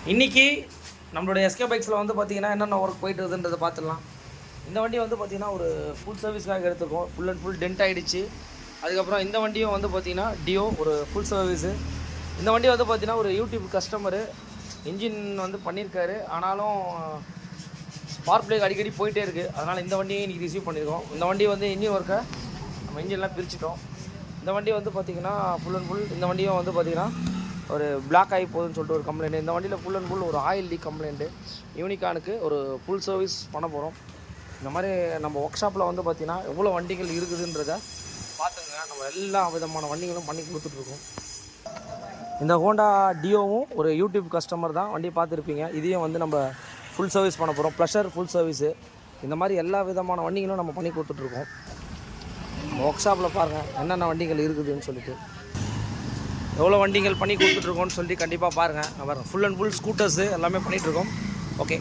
இன்றைக்கி நம்மளுடைய எஸ்கே பைக்ஸில் வந்து பார்த்திங்கன்னா என்னென்ன ஒர்க் போயிட்டு இருக்குதுன்றதை பார்த்துடலாம். இந்த வண்டி வந்து பார்த்திங்கன்னா ஒரு ஃபுல் சர்வீஸ்க்காக எடுத்துருக்கோம். ஃபுல் அண்ட் ஃபுல் டென்ட் ஆகிடுச்சு. அதுக்கப்புறம் இந்த வண்டியும் வந்து பார்த்திங்கன்னா டியோ ஒரு ஃபுல் சர்வீஸு. இந்த வண்டி வந்து பார்த்திங்கன்னா ஒரு யூடியூப் கஸ்டமரு இன்ஜின் வந்து பண்ணியிருக்காரு. ஆனாலும் ஸ்பார்க் பிரேக் அடிக்கடி போயிட்டே இருக்குது. அதனால் இந்த வண்டியை இன்றைக்கி ரிசீவ் பண்ணியிருக்கோம். இந்த வண்டி வந்து இன்ஜின் ஒர்க்கை நம்ம இன்ஜின்லாம் பிரிச்சுட்டோம். இந்த வண்டி வந்து பார்த்திங்கன்னா ஃபுல் அண்ட் ஃபுல் இந்த வண்டியும் வந்து பார்த்திங்கன்னா ஒரு பிளாக் ஆகி போகுதுன்னு சொல்லிட்டு ஒரு கம்ப்ளைண்ட். இந்த வண்டியில் ஃபுல் அண்ட் ஃபுல் ஒரு ஆயில் லீக் கம்ப்ளைண்ட்டு. யூனிகானுக்கு ஒரு ஃபுல் சர்வீஸ் பண்ண போகிறோம். இந்த மாதிரி நம்ம ஒர்க் ஷாப்பில் வந்து பார்த்திங்கன்னா எவ்வளோ வண்டிகள் இருக்குதுன்றத பார்த்துங்க. நம்ம எல்லா விதமான வண்டிகளும் பண்ணி கொடுத்துட்ருக்கோம். இந்த ஹோண்டா டியோவும் ஒரு யூடியூப் கஸ்டமர் தான், வண்டி பார்த்துருப்பீங்க. இதையும் வந்து நம்ம ஃபுல் சர்வீஸ் பண்ண போகிறோம். Pleasure full service. இந்த மாதிரி எல்லா விதமான வண்டிகளும் நம்ம பண்ணி கொடுத்துட்ருக்கோம். ஒர்க் ஷாப்பில் பாருங்கள் என்னென்ன வண்டிகள் இருக்குதுன்னு சொல்லிட்டு, எவ்வளோ வண்டிகள் பண்ணி கொடுத்துட்ருக்கோன்னு சொல்லி கண்டிப்பாக பாருங்கள். நான் பாருங்கள் ஃபுல் அண்ட் ஃபுல் ஸ்கூட்டர்ஸு எல்லாமே பண்ணிகிட்ருக்கோம். ஓகே.